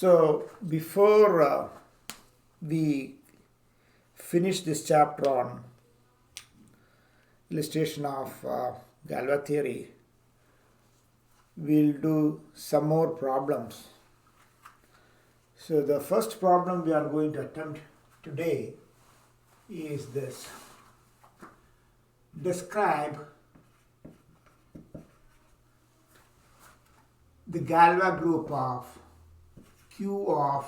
So before we finish this chapter on illustration of Galois theory, we'll do some more problems. So the first problem we are going to attempt today is this. Describe the Galois group of Q of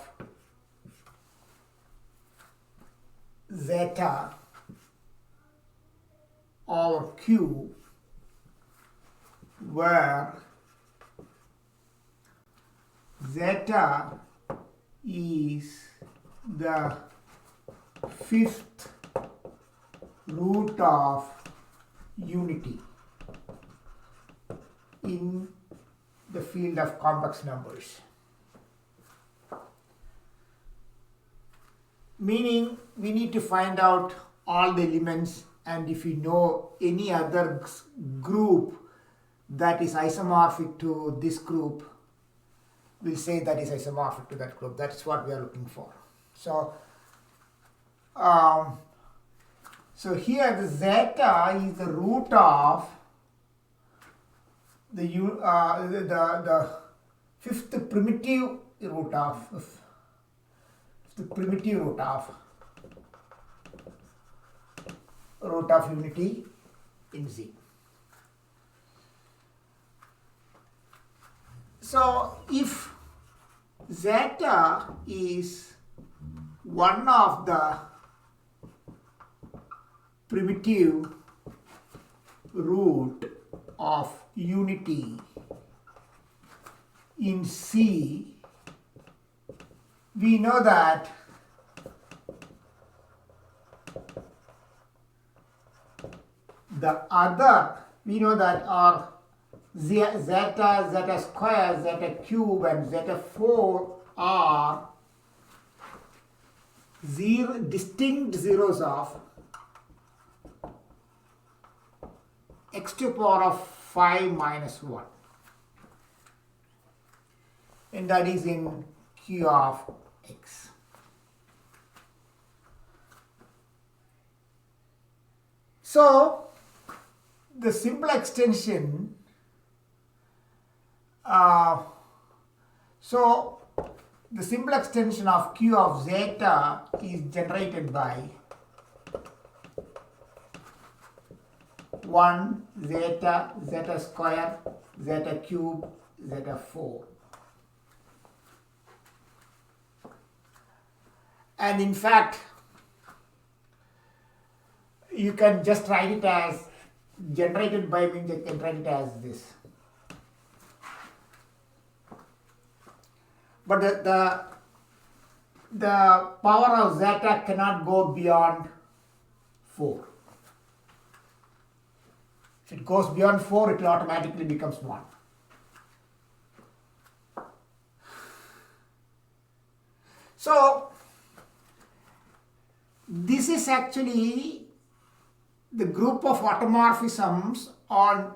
zeta over Q where zeta is the fifth root of unity in the field of complex numbers. Meaning we need to find out all the elements, and if we know any other group that is isomorphic to this group, we'll say that is isomorphic to that group. That's what we are looking for. So, here the zeta is the root of the fifth primitive root of unity in Z. So if zeta is one of the primitive root of unity in C, we know that our zeta square, zeta cube, and zeta 4 are distinct zeros of x to the power of 5 minus 1, and that is in Q of x. So the simple extension of Q of zeta is generated by 1 zeta square, zeta cube, zeta 4. And in fact, you can just write it as generated by, means you can write it as this. But the power of zeta cannot go beyond 4. If it goes beyond 4, it will automatically becomes 1. So this is actually the group of automorphisms on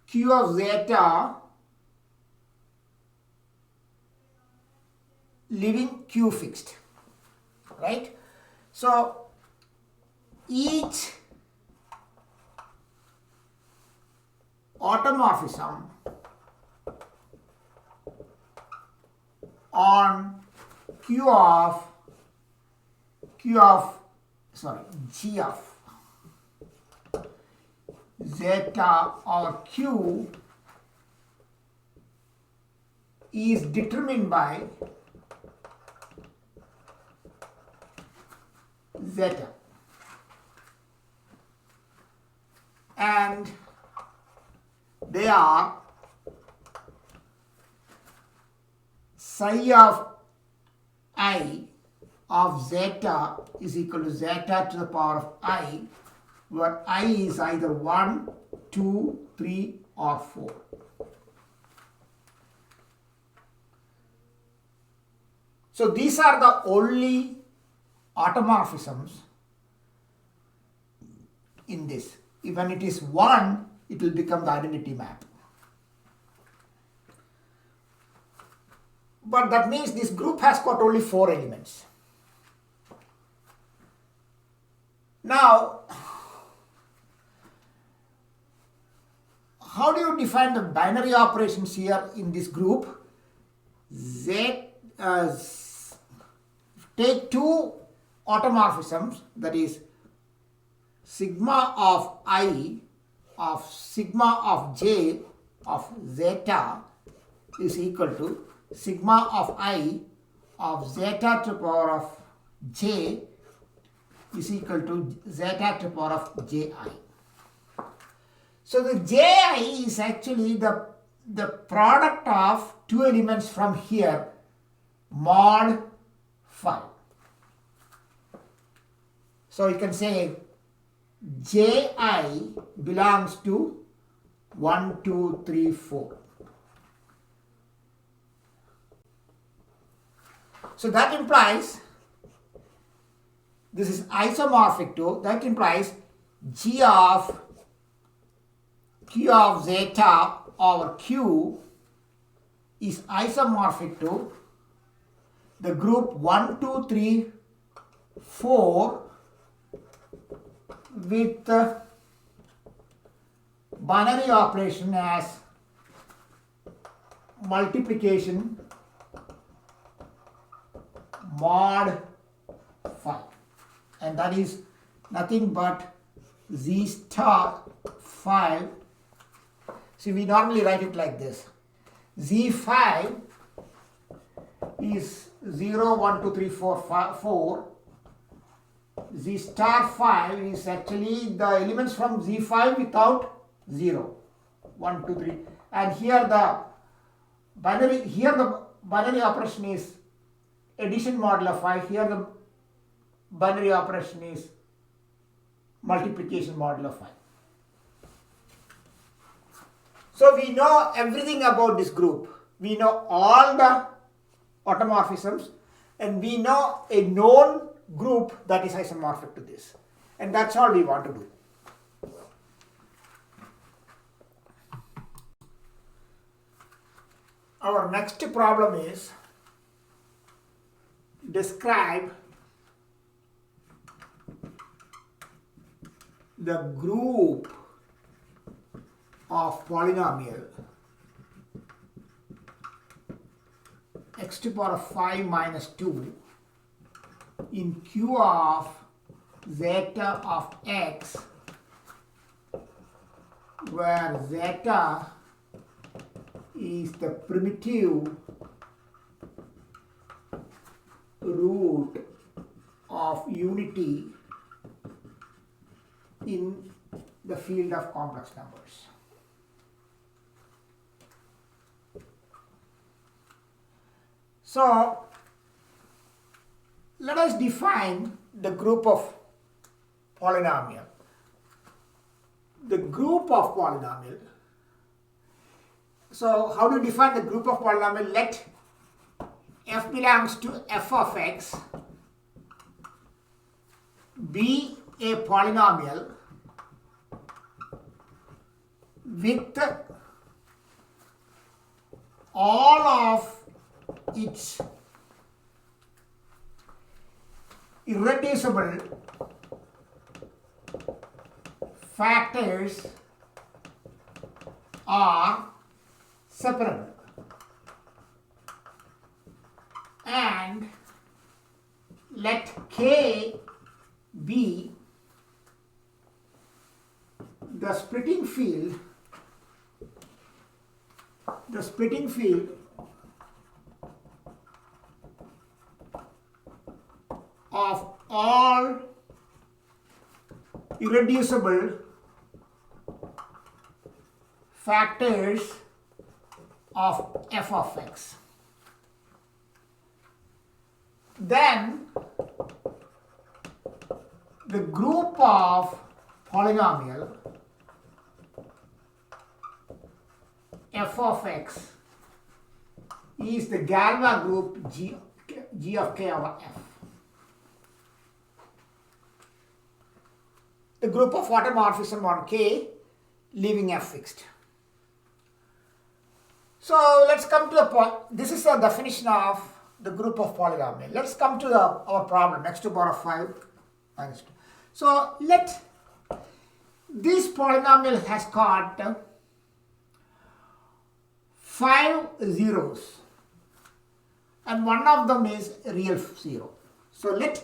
Q of zeta leaving Q fixed, right? So each automorphism on G of zeta or Q is determined by zeta, and they are psi of I of zeta is equal to zeta to the power of I, where I is either 1, 2, 3 or 4. So these are the only automorphisms in this. When it is 1, it will become the identity map. but that means this group has got only 4 elements. Now, how do you define the binary operations here in this group? Take 2 automorphisms, that is sigma of I of sigma of j of zeta is equal to sigma of I of zeta to the power of j is equal to zeta to the power of ji. So the ji is actually the product of 2 elements from here, mod phi. So you can say ji belongs to 1, 2, 3, 4. So that implies, this is isomorphic to, that implies g of q of zeta over q is isomorphic to the group 1, 2, 3, 4 with binary operation as multiplication mod phi, and that is nothing but z star phi. See, we normally write it like this. Z phi is 0, 1, 2, 3, 4, 4. Z star phi is actually the elements from Z phi without 0. 1, 2, 3. And here the binary operation is addition modulo phi. Here the binary operation is multiplication modulo phi. So we know everything about this group. We know all the automorphisms, and we know a known group that is isomorphic to this. And that's all we want to do. Our next problem is describe the group of polynomial x to the power of 5 minus 2 in Q of zeta of x, where zeta is the primitive root of unity in the field of complex numbers. So let us define the group of polynomial. The group of polynomial. So how do you define the group of polynomial? Let f belongs to f of x be a polynomial with all of its irreducible factors are separable, and let K be the splitting field of all irreducible factors of f of x. Then the group of polynomial f of x is the Galois group g of k over f. The group of automorphism on k, leaving f fixed. So let's come to the point. This is the definition of the group of polynomial. Let's come to our problem, x to the power of 5 minus 2. So this polynomial has got 5 zeros and one of them is real 0. So let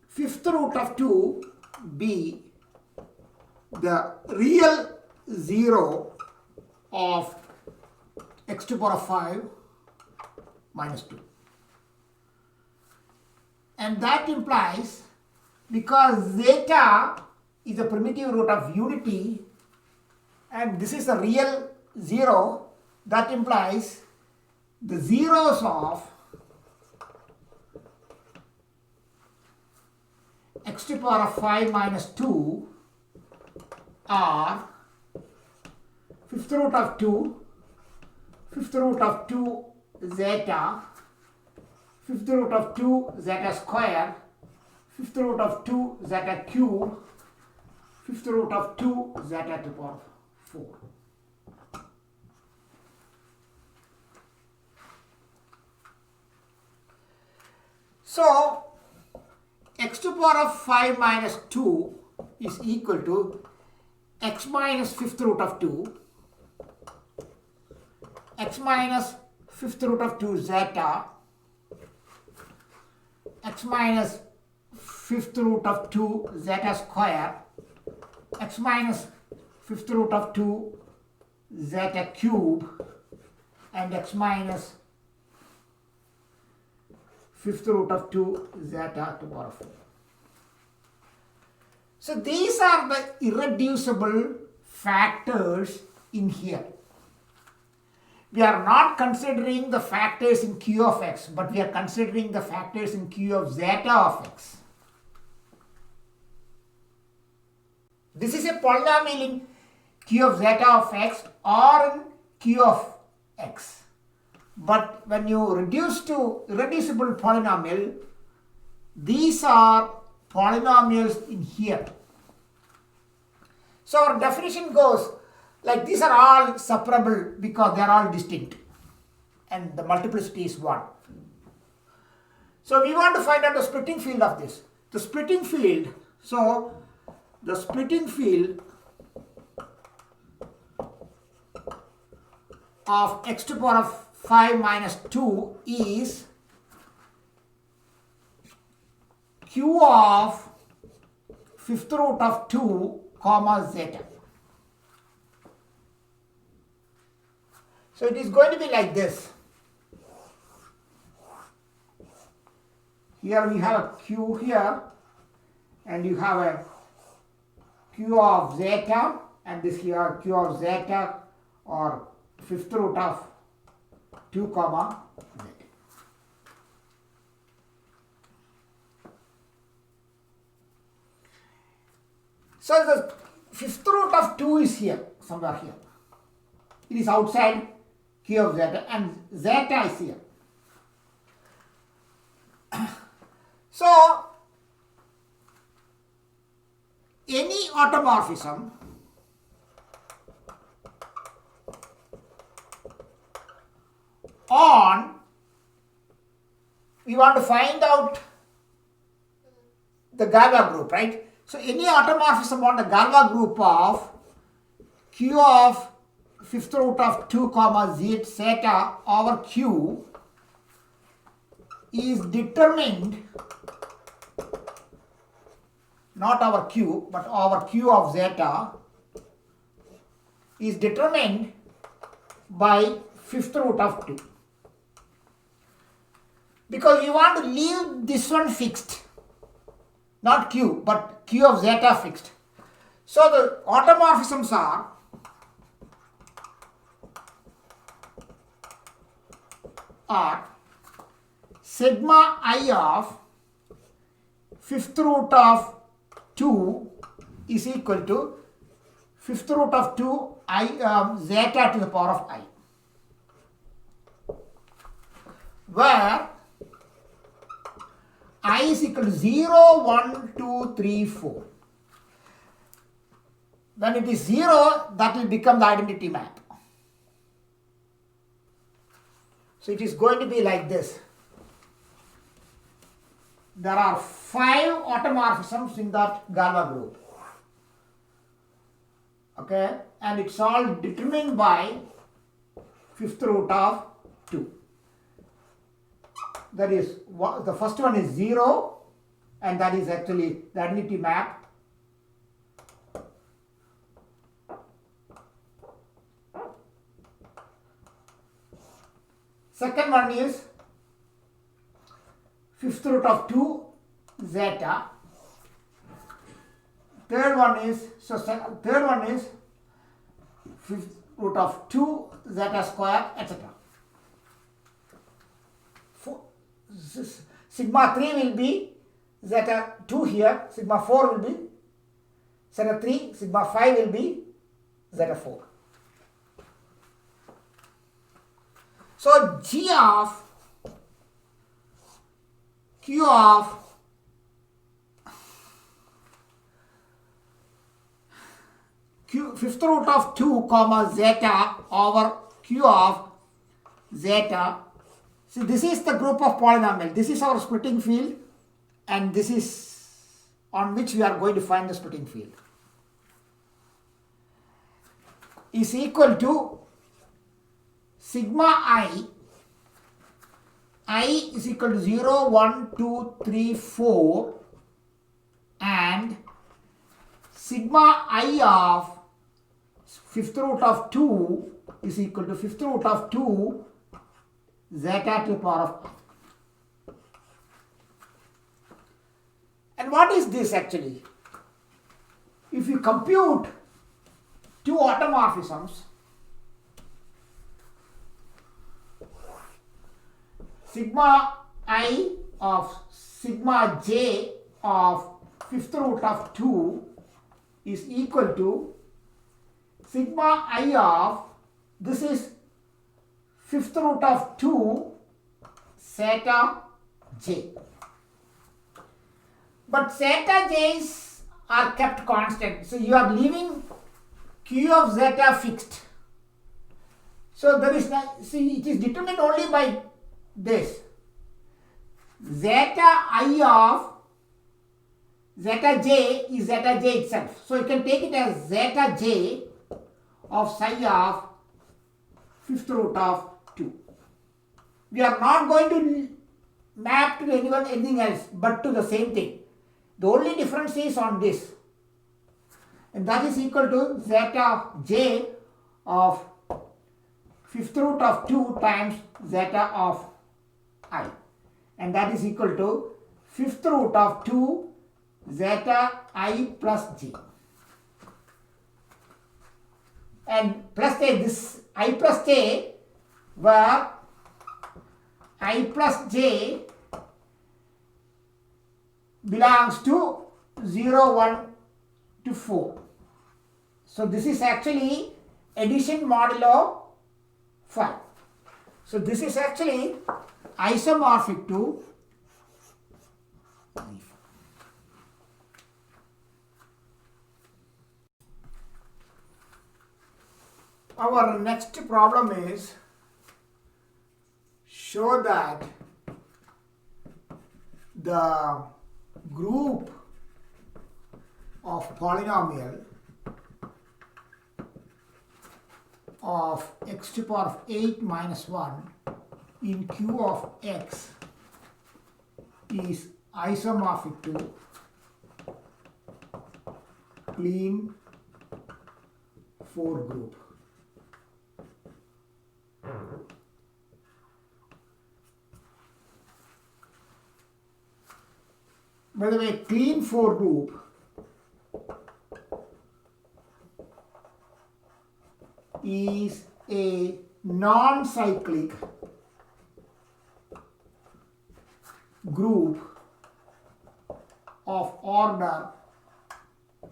fifth root of 2 be the real 0 of x to the power of 5 minus 2. And that implies, because zeta is a primitive root of unity and this is a real 0, that implies the zeros of x to the power of 5 minus 2 are fifth root of 2, fifth root of 2 zeta, fifth root of 2 zeta square, fifth root of 2 zeta cube, fifth root of 2 zeta to the power of 4. So x to the power of 5 minus 2 is equal to x minus fifth root of 2, x minus fifth root of 2 zeta, x minus fifth root of 2 zeta square, x minus fifth root of 2 zeta cube, and x minus fifth root of 2 zeta to the power of 4. So these are the irreducible factors in here. We are not considering the factors in q of x, but we are considering the factors in q of zeta of x. This is a polynomial in q of zeta of x or in q of x. But when you reduce to irreducible polynomial, these are polynomials in here. So our definition goes like these are all separable because they are all distinct and the multiplicity is 1. So we want to find out the splitting field of this. The splitting field, so the splitting field of x to the power of 5 minus 2 is q of fifth root of 2 comma zeta. So it is going to be like this. Here we have a q here and you have a q of zeta and this here q of zeta or fifth root of 2 comma zeta. So the fifth root of 2 is here, somewhere here. It is outside q of zeta and zeta is here. So any automorphism on, we want to find out the Galois group, right? So any automorphism on the Galois group of q of fifth root of 2 comma zeta over q is determined, not our q, but our q of zeta is determined by fifth root of 2. Because you want to leave this one fixed, not q, but q of zeta fixed. So the automorphisms are sigma I of fifth root of 2 is equal to fifth root of 2 zeta to the power of I, where I is equal to 0, 1, 2, 3, 4. When it is 0, that will become the identity map. So it is going to be like this. There are 5 automorphisms in that Galois group. Okay, and it's all determined by fifth root of 2. That is, the first one is 0, and that is actually the identity map. Second one is fifth root of 2 zeta. Third one is fifth root of 2 zeta square, etc. Sigma 3 will be zeta 2 here, sigma 4 will be zeta 3, sigma 5 will be zeta 4. So G of Q of fifth root of 2 comma zeta over Q of zeta. See, this is the group of polynomial. This is our splitting field, and this is on which we are going to find the splitting field. Is equal to sigma I is equal to 0, 1, 2, 3, 4, and sigma I of fifth root of 2 is equal to fifth root of 2 zeta to the power of I. And what is this actually? If you compute 2 automorphisms, sigma I of sigma j of fifth root of 2 is equal to sigma I of, this is fifth root of 2 zeta j. But zeta j's are kept constant. So you are leaving q of zeta fixed. So there is no, see, it is determined only by this. Zeta I of zeta j is zeta j itself. So you can take it as zeta j of psi of fifth root of 2. We are not going to map to anything else but to the same thing. The only difference is on this, and that is equal to zeta j of fifth root of 2 times zeta of I, and that is equal to fifth root of 2 zeta I plus j. And plus j, this I plus j, where I plus j belongs to 0, 1 to 4. So this is actually addition modulo 5. So this is actually isomorphic to our next problem is show that the group of polynomial of x to the power of 8 minus 1 in Q of x is isomorphic to clean 4 group. By the way, clean 4 group is a non-cyclic group of order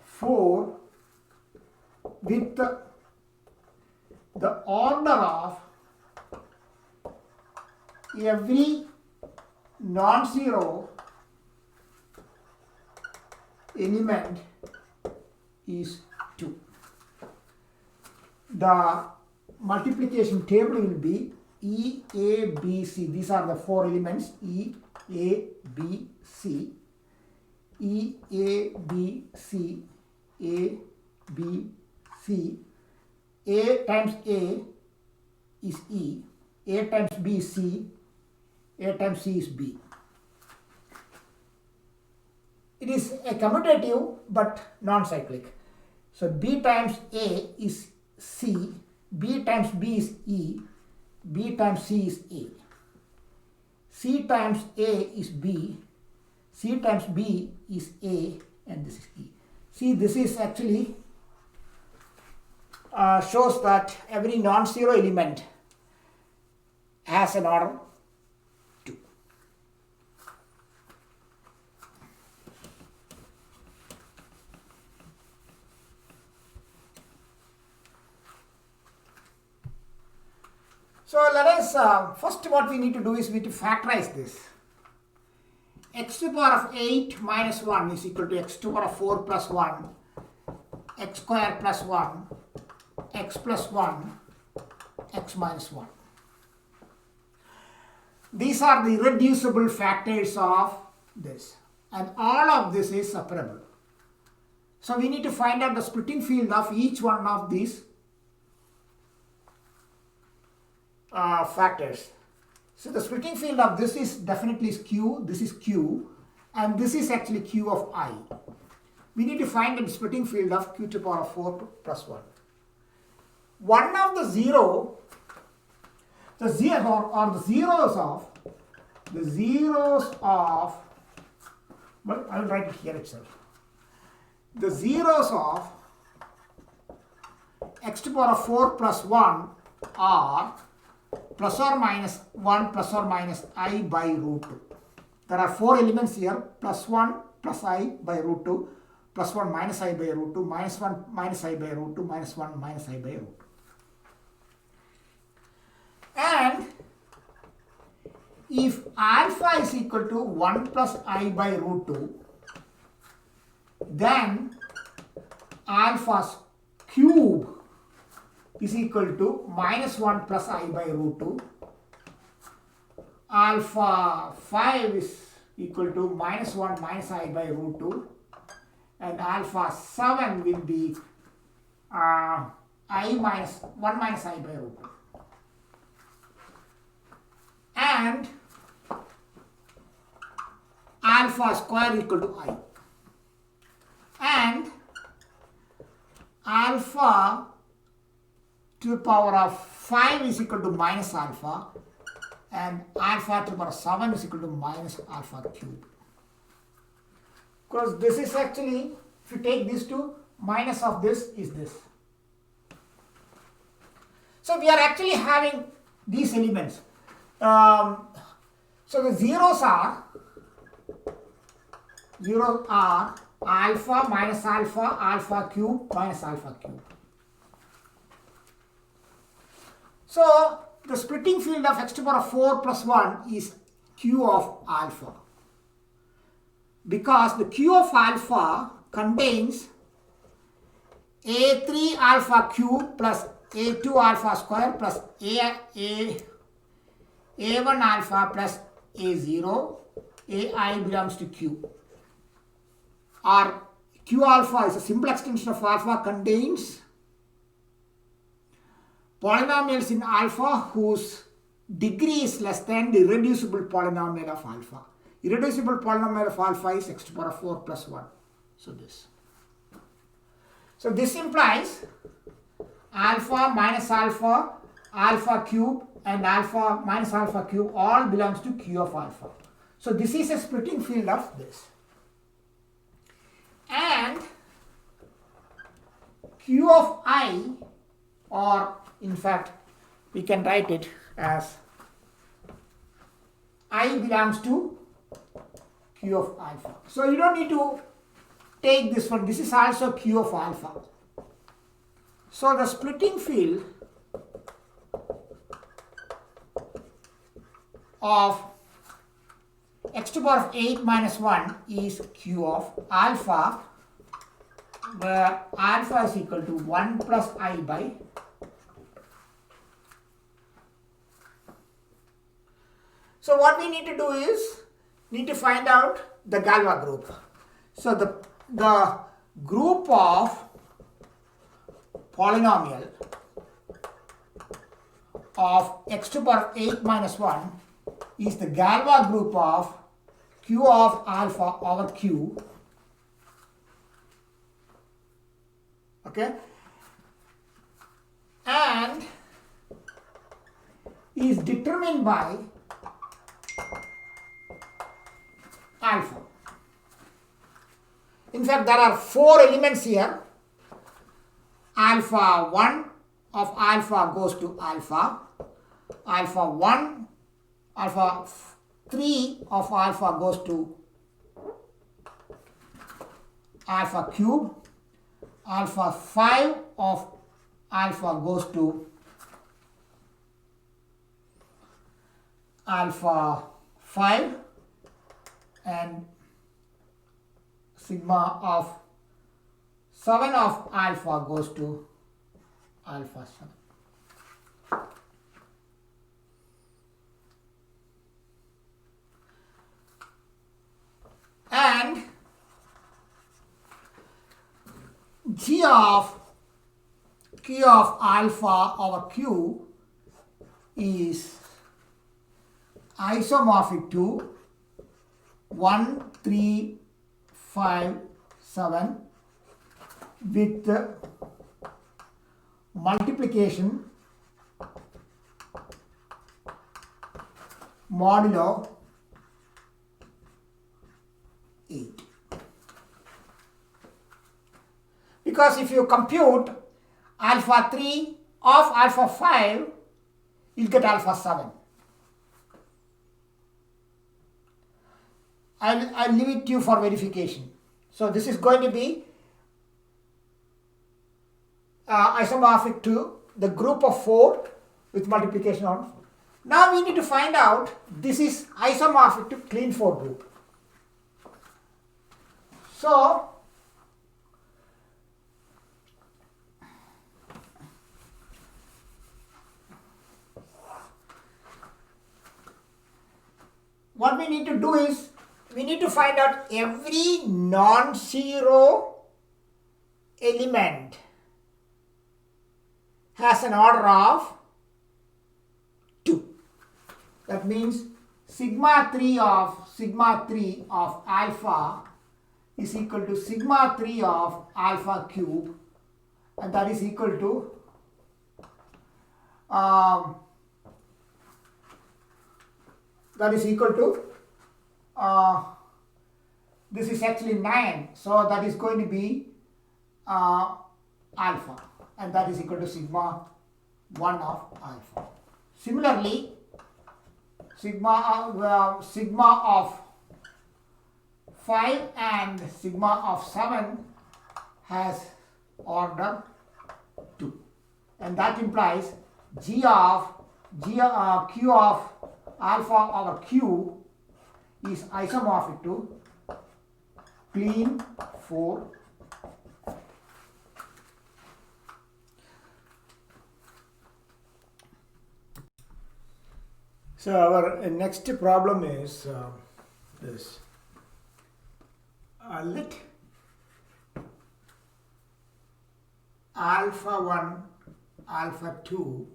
4 with the order of every non-zero element is 2. The multiplication table will be E, A, B, C. These are the four elements E, A, B, C. E, A, B, C, A, B, C. A times A is E. A times B is C. A times C is B. It is a commutative but non-cyclic. So B times A is C. B times B is E. B times C is A. C times A is B. C times B is A, and this is E. See, this is actually shows that every non-zero element has an order 2. So let us, first what we need to do is we need to factorize this. X to the power of 8 minus 1 is equal to x to the power of 4 plus 1, x square plus 1, x plus 1, x minus 1. These are the irreducible factors of this, and all of this is separable. So we need to find out the splitting field of each one of these factors. So the splitting field of this is definitely Q, this is Q, and this is actually Q of I. We need to find the splitting field of Q to the power of 4 plus 1. One of the zeros or the zeros of, well, I will write it here itself. The zeros of x to the power of 4 plus 1 are plus or minus 1 plus or minus I by root 2. There are 4 elements here, plus 1 plus I by root 2, plus 1 minus I by root 2, minus 1 minus I by root 2, minus 1 minus I by root 2. And if alpha is equal to 1 plus I by root 2, then alpha's cube is equal to minus 1 plus I by root 2. Alpha 5 is equal to minus 1 minus I by root 2. And alpha 7 will be I minus 1 minus I by root 2. And alpha square equal to I. And alpha to the power of 5 is equal to minus alpha, and alpha to the power of 7 is equal to minus alpha cube. Because this is actually, if you take these two, minus of this is this. So we are actually having these elements. So the zeros are alpha minus alpha, alpha cube minus alpha cube. So the splitting field of x to the power of 4 plus 1 is q of alpha, because the q of alpha contains a3 alpha cube plus a2 alpha square plus a1 alpha plus a0. ai belongs to q. Or q alpha is a simple extension of alpha, contains polynomials in alpha whose degree is less than the irreducible polynomial of alpha. Irreducible polynomial of alpha is x to the power of 4 plus 1. So this. So this implies alpha minus alpha, alpha cube, and alpha minus alpha cube all belongs to q of alpha. So this is a splitting field of this. And q of I, or in fact we can write it as I belongs to q of alpha. So you don't need to take this one. This is also q of alpha. So the splitting field of x to the power of 8 minus 1 is q of alpha, where alpha is equal to 1 plus I by So what we need to do is, need to find out the Galois group. So the group of polynomial of x to the power 8 minus 1 is the Galois group of q of alpha over q. Okay, and is determined by alpha. In fact, there are 4 elements here. Alpha 1 of alpha goes to alpha. Alpha 1, alpha 3 of alpha goes to alpha cube. Alpha 5 of alpha goes to alpha 5, and sigma of 7 of alpha goes to alpha 7. And g of q of alpha over q is isomorphic to 1, 3, 5, 7 with multiplication modulo 8. Because if you compute alpha 3 of alpha 5, you'll get alpha 7. I'll leave it to you for verification. So this is going to be isomorphic to the group of 4 with multiplication on. Now we need to find out this is isomorphic to clean 4 group. So what we need to do is, we need to find out every non-zero element has an order of 2. That means sigma 3 of alpha is equal to sigma 3 of alpha cube, and that is equal to this is actually 9, so that is going to be alpha, and that is equal to sigma 1 of alpha. Similarly, sigma of 5 and sigma of 7 has order 2, and that implies q of alpha over q is isomorphic to clean 4. So our next problem is this. Let alpha 1, alpha 2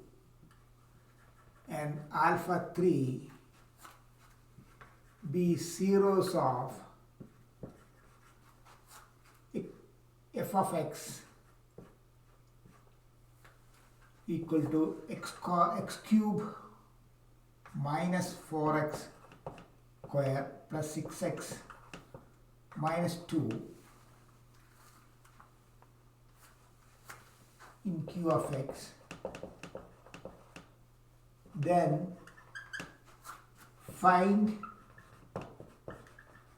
and alpha 3 be zeros of f of x equal to x cube minus 4x square plus 6x minus 2 in q of x. Then find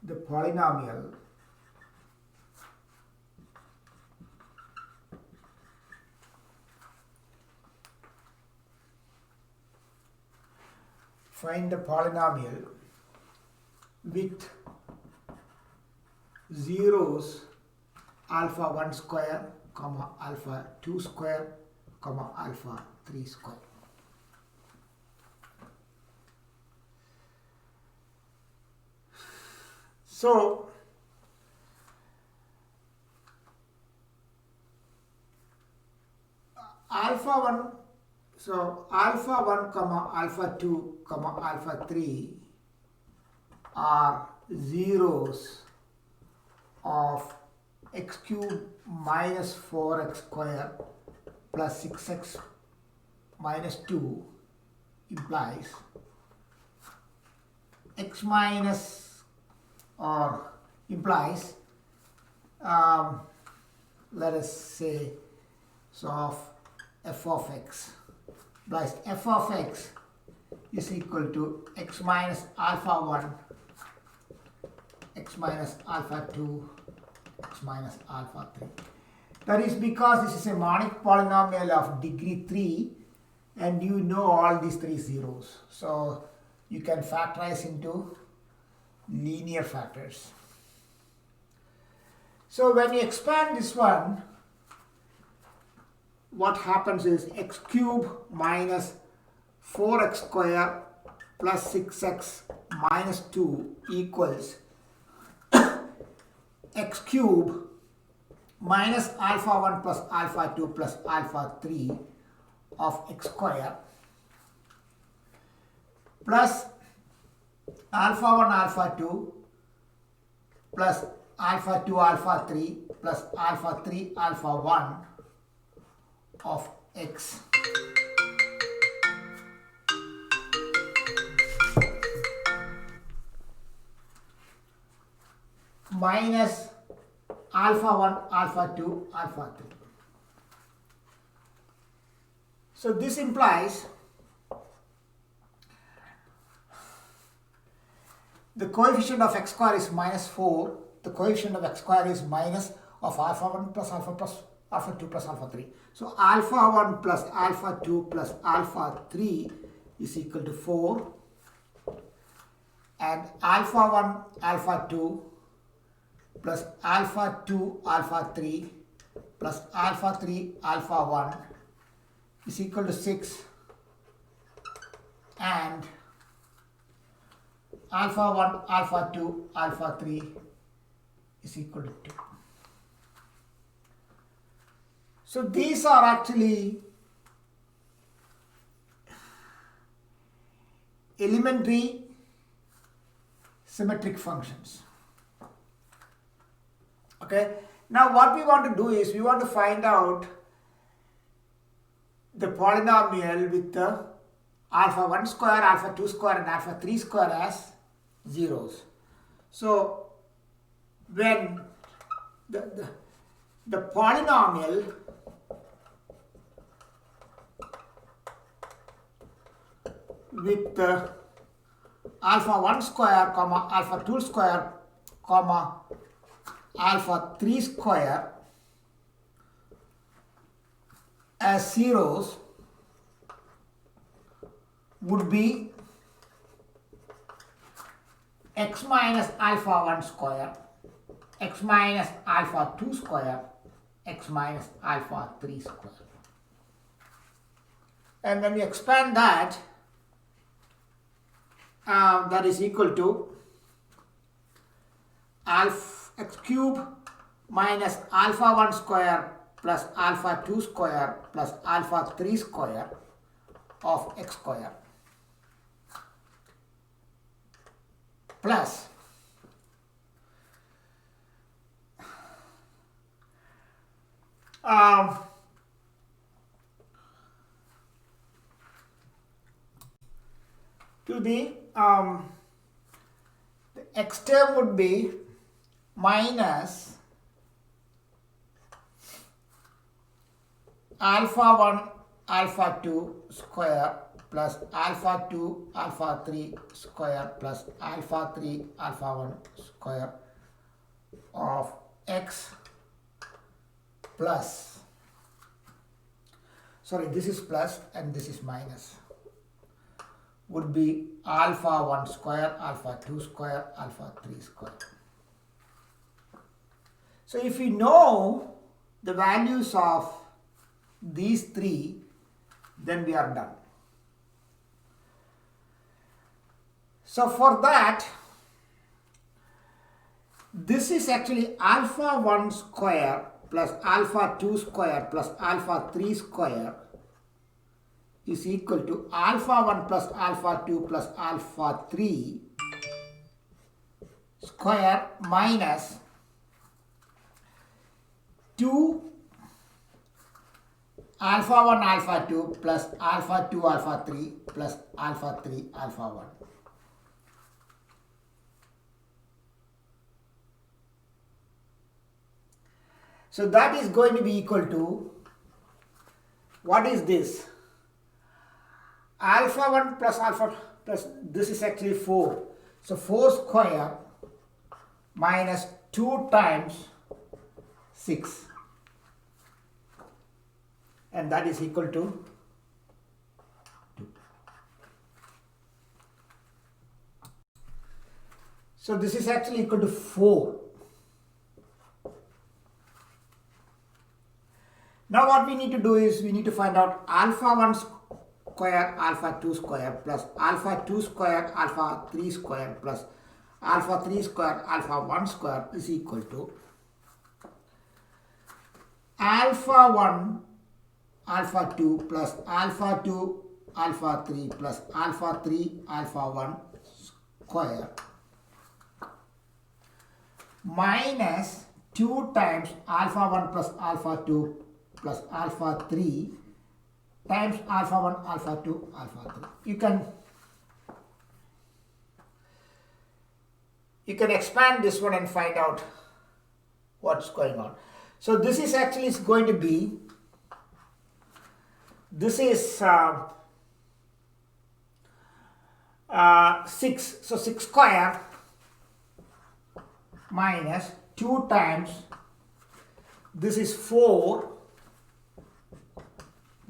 the polynomial with zeros alpha 1 square comma alpha 2 square comma alpha 3 square. So alpha 1, so alpha 1 comma alpha 2 comma alpha 3 are zeros of x cube minus 4x square plus 6x minus 2 implies x minus, or implies let us say, so of f of x plus f of x is equal to x minus alpha 1, x minus alpha 2, x minus alpha 3. That is because this is a monic polynomial of degree 3 and you know all these three zeros. So you can factorize into linear factors. So when you expand this one, what happens is x cube minus 4x square plus 6x minus 2 equals x cube minus alpha 1 plus alpha 2 plus alpha 3 of x square plus alpha 1 alpha 2 plus alpha 2 alpha 3 plus alpha 3 alpha 1 of x minus alpha 1 alpha 2 alpha 3. So this implies the coefficient of x square is minus 4, the coefficient of x square is minus of alpha 1 plus alpha 2 plus alpha 3. So alpha 1 plus alpha 2 plus alpha 3 is equal to 4, and alpha 1 alpha 2 plus alpha 2 alpha 3 plus alpha 3 alpha 1 is equal to 6, and alpha 1 alpha 2 alpha 3 is equal to 2. So these are actually elementary symmetric functions. Okay. Now what we want to do is we want to find out the polynomial with the alpha 1 square, alpha 2 square and alpha 3 square as zeros. So when the polynomial with the alpha 1 square comma alpha 2 square comma alpha 3 square as zeros would be x minus alpha 1 square, x minus alpha 2 square, x minus alpha 3 square. And when we expand that, that is equal to x cube minus alpha 1 square plus alpha 2 square plus alpha 3 square of x square plus to the x term would be minus alpha 1 alpha 2 square plus alpha 2 alpha 3 square plus alpha 3 alpha 1 square of x plus, sorry, this is plus and this is minus, would be alpha 1 square, alpha 2 square, alpha 3 square. So if we know the values of these three, then we are done. So for that, this is actually alpha 1 square plus alpha 2 square plus alpha 3 square is equal to alpha 1 plus alpha 2 plus alpha 3 square minus 2 alpha 1 alpha 2 plus alpha 2 alpha 3 plus alpha 3 alpha 1. So that is going to be equal to, what is this? Alpha 1 plus alpha plus, this is actually 4. So 4 square minus 2 times 6. And that is equal to 2. So this is actually equal to 4. Now what we need to do is we need to find out alpha 1 square alpha 2 square plus alpha 2 square alpha 3 square plus alpha 3 square alpha 1 square is equal to alpha 1 alpha 2 plus alpha 2 alpha 3 plus alpha 3 alpha 1 square minus 2 times alpha 1 plus alpha 2 plus alpha 3 times alpha 1 alpha 2 alpha 3. You can expand this one and find out what's going on. So this is actually going to be, this is 6. So 6 square minus 2 times, this is 4.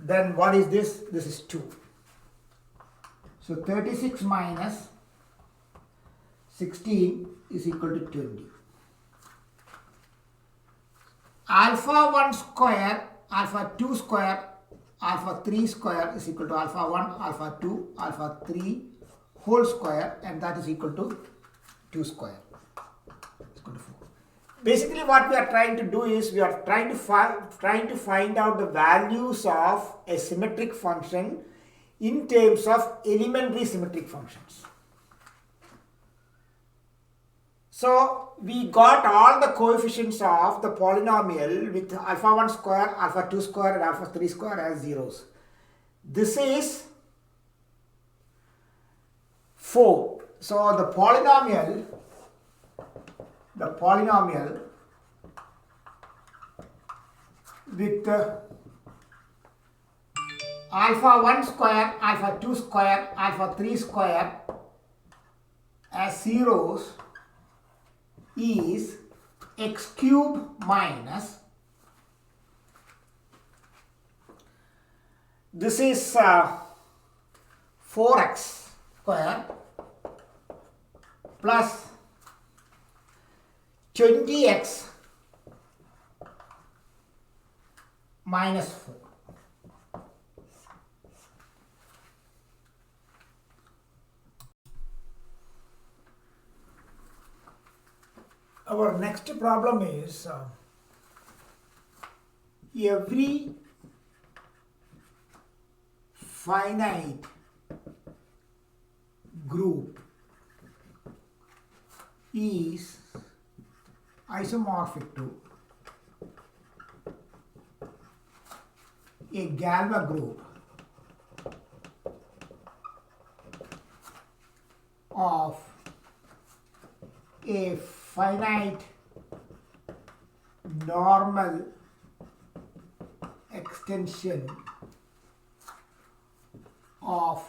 Then what is this? This is 2. So 36 minus 16 is equal to 20. Alpha 1 square, alpha 2 square, alpha 3 square is equal to alpha 1, alpha 2, alpha 3 whole square, and that is equal to 2 square. It's equal to 4. Basically what we are trying to do is we are trying to find out the values of a symmetric function in terms of elementary symmetric functions. So we got all the coefficients of the polynomial with alpha 1 square, alpha 2 square and alpha 3 square as zeros. This is 4. So the polynomial with alpha 1 square, alpha 2 square, alpha 3 square as zeros is x cube minus, this is 4x square plus 20x minus 4. Our next problem is every finite group is isomorphic to a Galois group of a finite normal extension of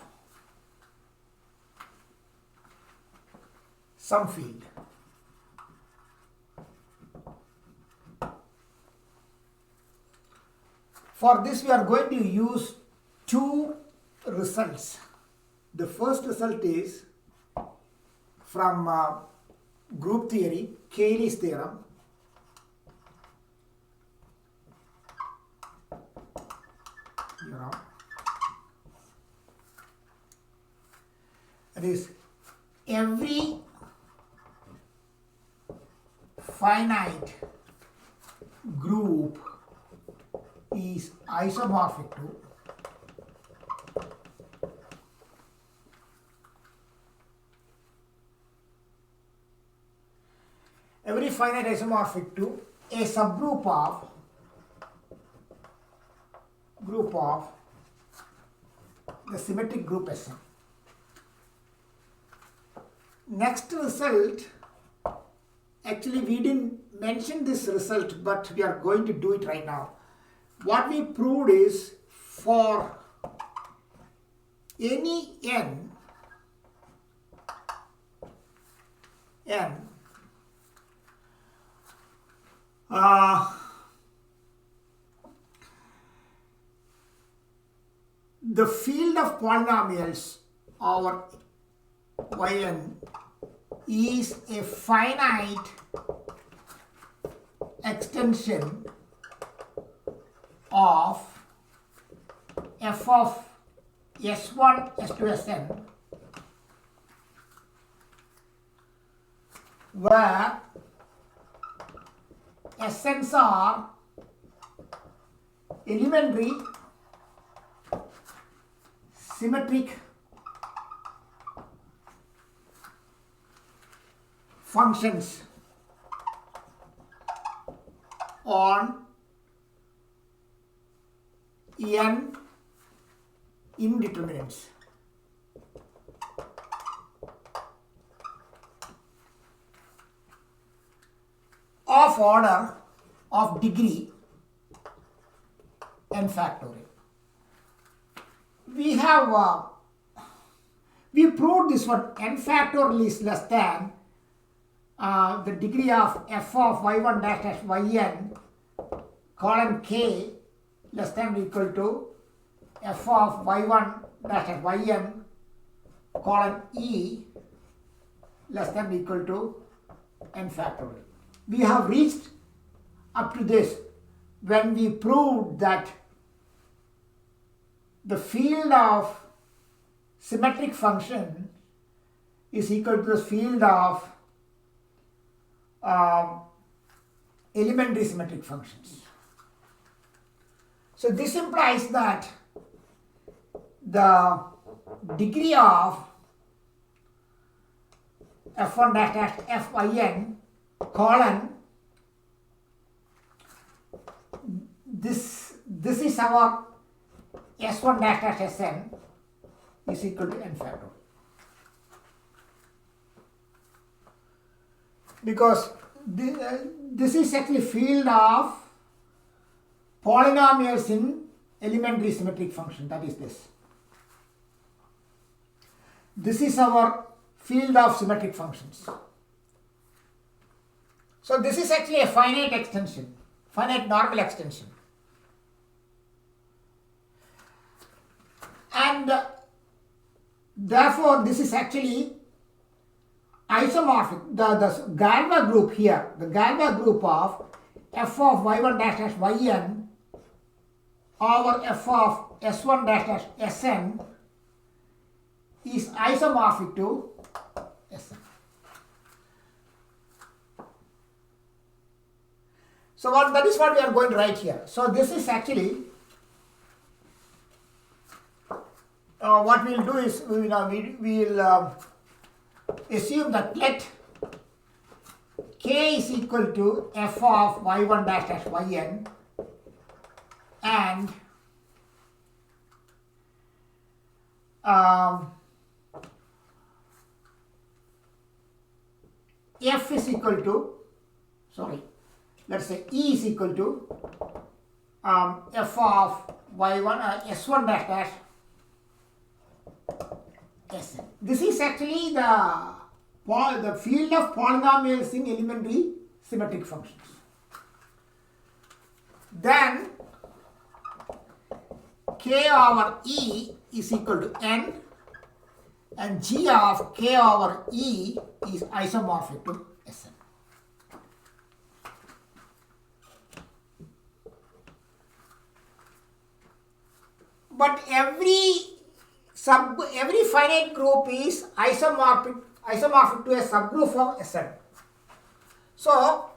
some field. For this we are going to use two results. The first result is from group theory, Cayley's theorem. It is every finite group is isomorphic to every finite isomorphic to a subgroup of the symmetric group Sn. Next result, actually we didn't mention this result, but we are going to do it right now. What we proved is for any n, the field of polynomials over yn is a finite extension of f of s1, s2, sn, where sn's are elementary symmetric functions on n indeterminates. Of order of degree n factorial. We proved this one, n factorial is less than the degree of f of y1 dash yn colon k less than or equal to f of y1 dash yn colon e less than or equal to n factorial. We have reached up to this when we proved that the field of symmetric function is equal to the field of elementary symmetric functions. So this implies that the degree of f1 dash fin colon this is our s1 dash sn is equal to n factorial. Because this is actually field of polynomials in elementary symmetric function, that is this. This is our field of symmetric functions. So this is actually a finite extension, finite normal extension. And therefore this is actually isomorphic. The Galois group here, the Galois group of f of y1 dash yn over f of s1 dash sn is isomorphic to Sn. So that is what we are going to write here. So this is actually what we will do is we will assume that let k is equal to f of y1 dash yn and f is equal to, let's say e is equal to f of y1 s1 dash sn. This is actually the field of polynomials in elementary symmetric functions. Then k over e is equal to n and g of k over e is isomorphic to Sn. But every finite group is isomorphic to a subgroup of Sn. So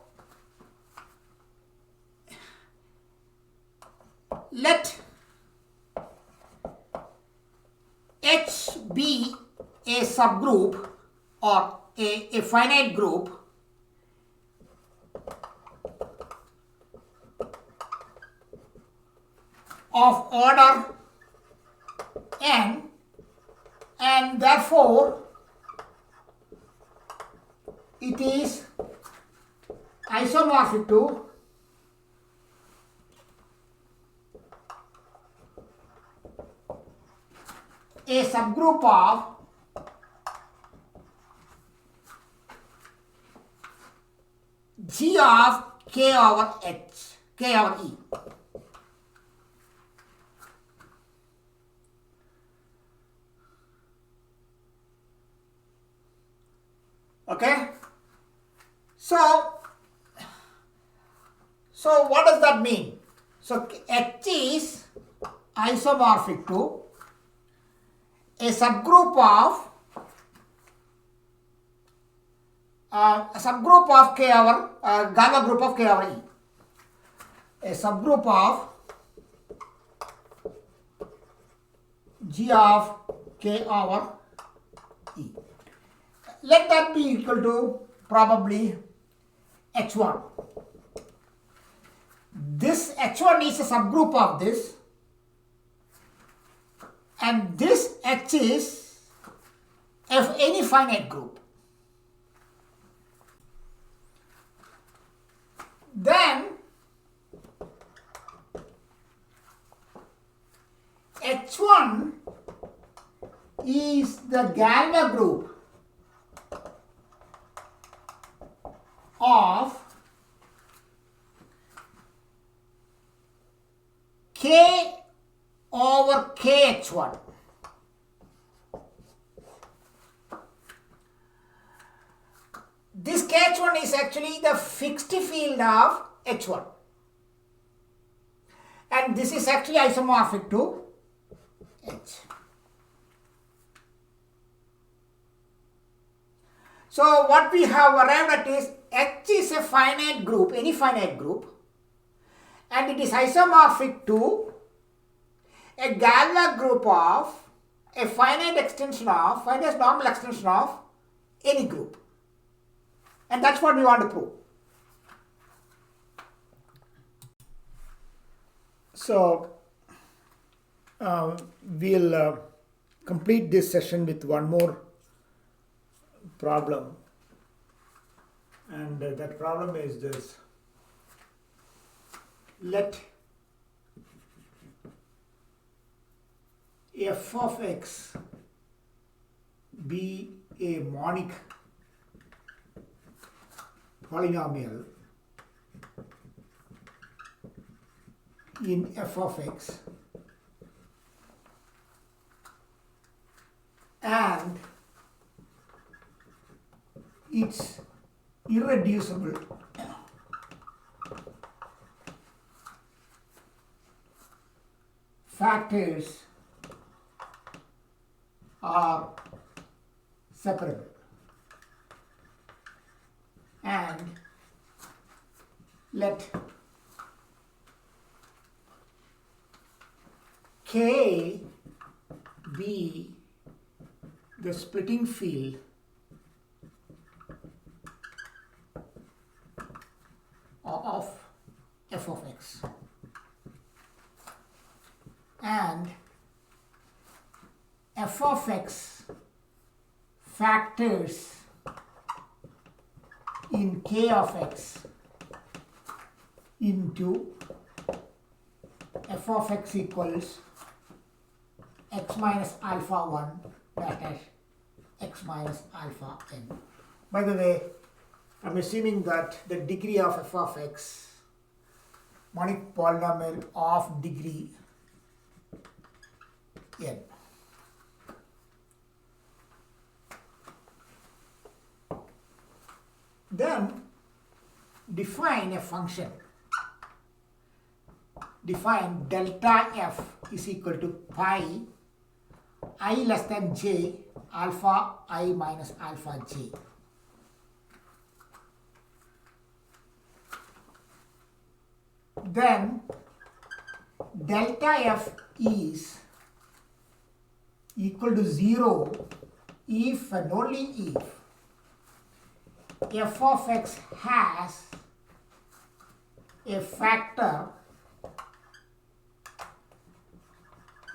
let H be a subgroup or a finite group of order n, and therefore it is isomorphic to a subgroup of G of K over H, K over E. Okay? So what does that mean? So H is isomorphic to a subgroup of K over Galois group of K over E. A subgroup of G of K over E. Let that be equal to probably H1. This H1 is a subgroup of this, and this H is of any finite group. Then H1 is the Galois group of K over KH1. This KH1 is actually the fixed field of H1. And this is actually isomorphic to H. So what we have arrived at is H is a finite group, any finite group, and it is isomorphic to a Galois group of a finite normal extension of any group. And that's what we want to prove. So we'll complete this session with one more problem, and that problem is this: let f of x be a monic polynomial in f of x, and its irreducible factors are separable, and let K be the splitting field of f of x, and f of x factors in K of x into f of x equals x minus alpha 1 dash x minus alpha n. By the way, I'm assuming that the degree of f of x, monic polynomial of degree n. Then define a function. Define delta f is equal to pi I less than j alpha I minus alpha j. Then delta f is equal to 0 if and only if f of x has a factor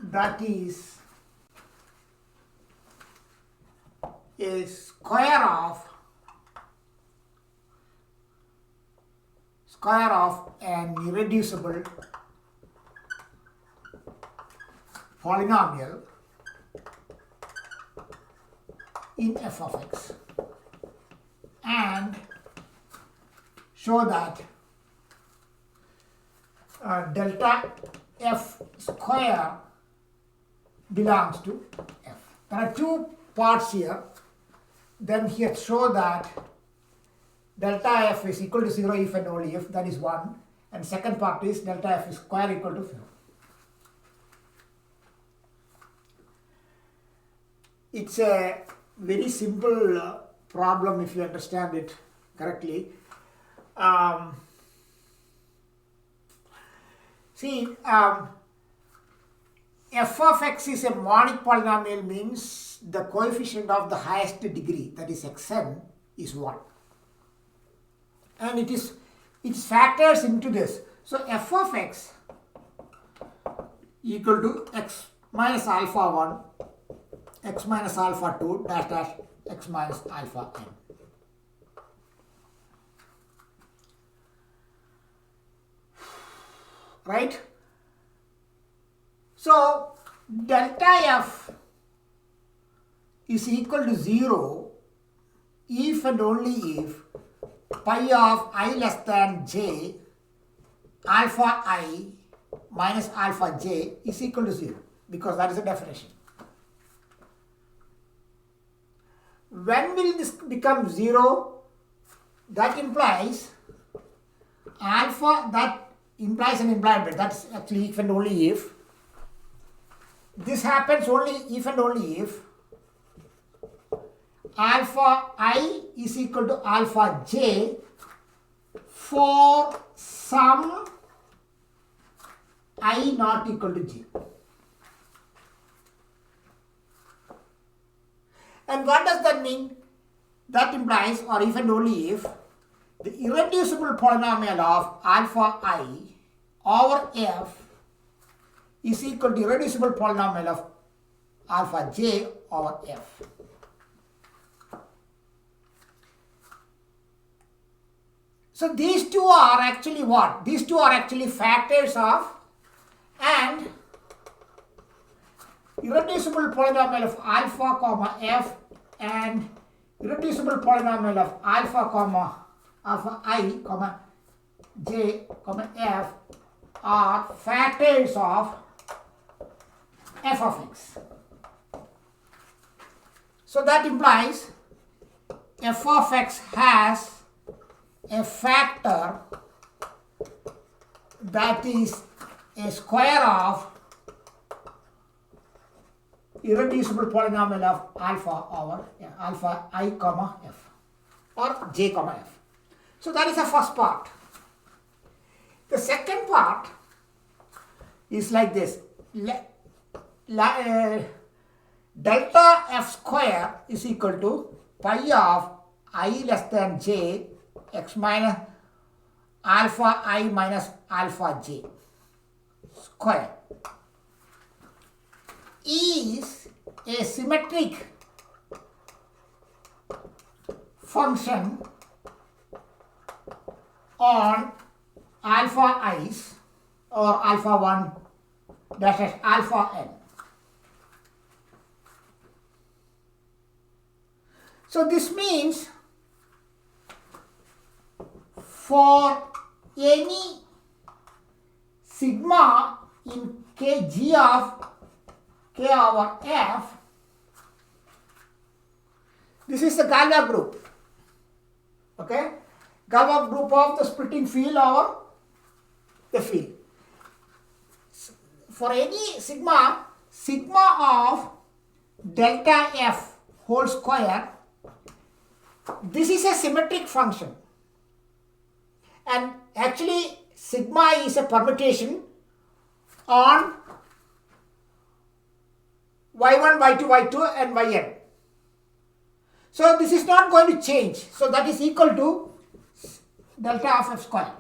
that is a square of an irreducible polynomial in f of x, and show that delta f square belongs to f. There are two parts here. Then here show that delta f is equal to 0 if and only if, that is 1. And second part is delta f is square equal to 0. It's a very simple problem if you understand it correctly. F of x is a monic polynomial, means the coefficient of the highest degree, that is xn, is 1. And it factors into this. So f of x equal to x minus alpha 1, x minus alpha 2, dash dash x minus alpha n. Right? So delta f is equal to 0 if and only if pi of I less than j alpha I minus alpha j is equal to 0, because that is the definition. When will this become 0? That implies alpha, that implies an implied bit. That's actually if and only if. This happens only if and only if alpha I is equal to alpha j for some I not equal to j. And what does that mean? That implies, or if and only if, the irreducible polynomial of alpha I over f is equal to irreducible polynomial of alpha j over f. So these two are actually what? These two are actually factors of and irreducible polynomial of alpha comma f and irreducible polynomial of alpha I comma j comma f are factors of f of x. So that implies f of x has a factor that is a square of irreducible polynomial of alpha over alpha I comma f or j comma f. So that is the first part. The second part is like this. Delta f square is equal to pi of I less than j x minus alpha I minus alpha j square is a symmetric function on alpha i's or alpha 1 dash alpha n. So this means for any sigma in g of k over f, this is the Galois group. Okay? Galois group of the splitting field over the field. For any sigma of delta f whole square, this is a symmetric function. And actually sigma is a permutation on y1, y2, y2 and yn. So this is not going to change. So that is equal to delta of f square.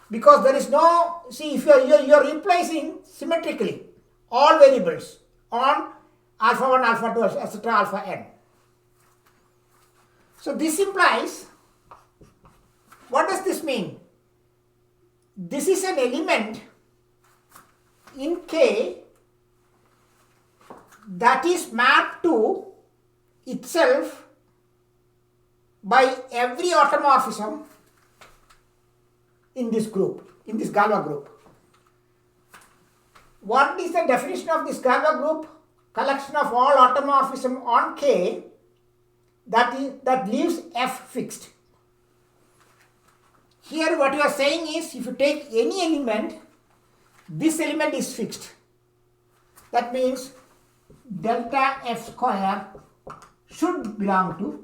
Because there is no, see, if you are replacing symmetrically all variables on alpha 1, alpha 2, etc., alpha n. So this implies, what does this mean? This is an element in K that is mapped to itself by every automorphism in this group, in this Galois group. What is the definition of this Galois group? Collection of all automorphism on K that leaves F fixed. Here what you are saying is, if you take any element, this element is fixed. That means delta F square should belong to